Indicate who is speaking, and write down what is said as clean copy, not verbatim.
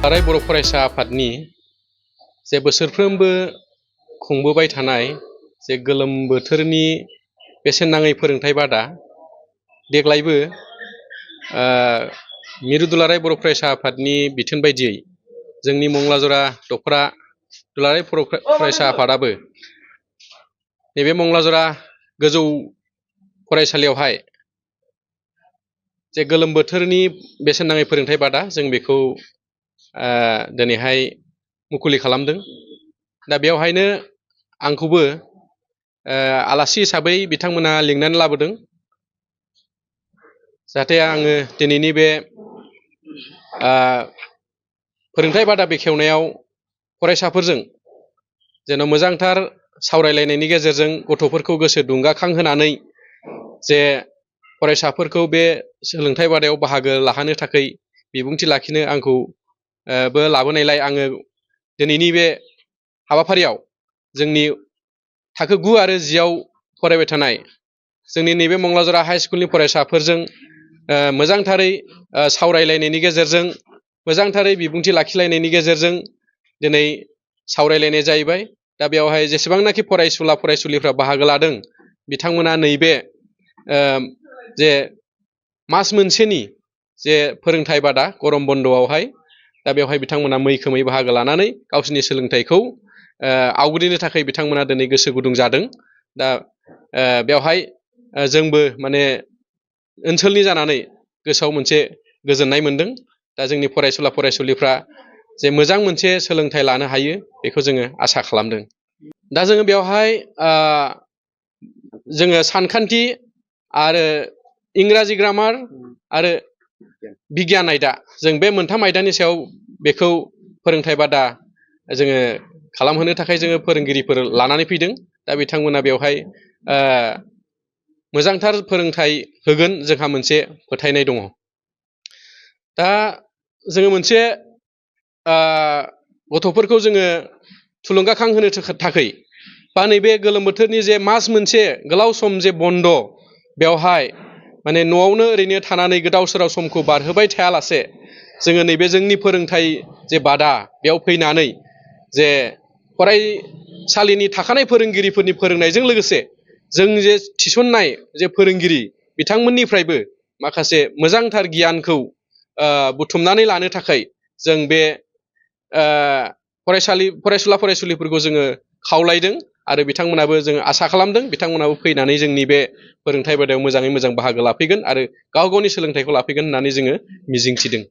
Speaker 1: दुलाराय बर' फरायसा आफादनि जे बोसोरफ्रोमबो खुंबोबाय थानाय जे गोलोम बोथोरनि बेसेन नाङै फोरोंथाइ बादा देग्लायबो मिरु दुलाराय बर' फरायसा आफादनि बिथोन बायदियै जोंनि मंलाजरा दखरा दुलाराय फरायसा आफादाबो नैबे मंलाजरा गोजौ फरायसालियावहाय जे गोलोम बोथोरनि बेसेन नाङै फोरोंथाइ बादा जों बेखौ दिनैहाय मुखुलि खालामदों। दा बेवहायनो आंखौबो आलासि हिसाबै बिथांमोना लिंनानै लाबोदों जाहाथे आङो दिनैनि बे फोरोंथाइ बादा बेखेवनायाव फरायसाफोरजों जेन' मोजांथार सावरायलायनायनि गेजेरजों गथ'फोरखौ गोसो दुंगाखांहोनानै जे फरायसाफोरखौ बे सोलोंथाइ बादायाव बाहागो लाहोनो थाखाय बिबुंथि लाखिनो आंखौ बो लाबोनायलाय आङो दिनैनि बे हाबाफारियाव जोंनि थाखो 9 आरो 10 आव फरायबाय थानाय जोंनि नैबे मंलाजरा हाइ स्कुलनि फरायसाफोरजों मोजांथारै सावरायलायनायनि गेजेरजों मोजांथारै बिबुंथि लाखिलायनायनि गेजेरजों दिनै सावरायलायनाय जाहैबाय। दा बेवहाय जेसेबांनाखि फरायसुला फरायसुलिफ्रा बाहागो लादों बिथांमोना नैबे जे मास मोनसेनि जे फोरोंथाइ बादा गरम बन्द'आवहाय दा बेवहाय बिथांमोना मैखोमै बाहागो लानानै गावसिनि सोलोंथाइखौ आवग्रिनो थाखाय बिथांमोना दिनै गोसो गुदुं जादों। दा बेवहाय जोंबो माने ओनसोलनि जानानै गोसोआव मोनसे गोजोननाय मोनदों। दा जोंनि फरायसुला फरायसुलिफ्रा जे मोजां मोनसे सोलोंथाइ लानो हायो बेखौ जोङो आसा खालामदों। दा जोङो बेवहाय जोङो सानखान्थि आरो इंराजि ग्रामार आरो बिगियान आयदा जों बे मोनथाम आयदानि सायाव बेखौ फोरोंथाइ बादा जोङो खालामहोनो थाखाय जोङो फोरोंगिरिफोर लानानै फैदों। दा बिथांमोना बेवहाय मोजांथार फोरोंथाइ होगोन जोंहा मोनसे फोथायनाय दङ। दा जोङो मोनसे गथ'फोरखौ जोङो थुलुंगाखां होनो थाखाय बा नैबे गोलोम बोथोरनि जे मास मोनसे गोलाव सम जे बन्द बेवहाय माने न'आवनो ओरैनो थानानै गोदाव सोराव समखौ बारहोबाय थायालासे जोङो नैबे जोंनि फोरोंथाइ जे बादा बेयाव फैनानै जे फरायसालिनि थाखानाय फोरोंगिरिफोरनि फोरोंनायजों लोगोसे जों जे थिसननाय जे फोरोंगिरि बिथांमोननिफ्रायबो माखासे मोजांथार गियानखौ बुथुमनानै लानो थाखाय जों बे फरायसुला फरायसुलिफोरखौ जोङो खावलायदों आरो बिथांमोनाबो जोङो आसा खालामदों बिथांमोनाबो फैनानै जोंनि बे फोरोंथाइ बादायाव मोजाङै मोजां बाहागो लाफैगोन आरो गाव गावनि सोलोंथाइखौ लाफैगोन होननानै जोङो मिजिंथिदों।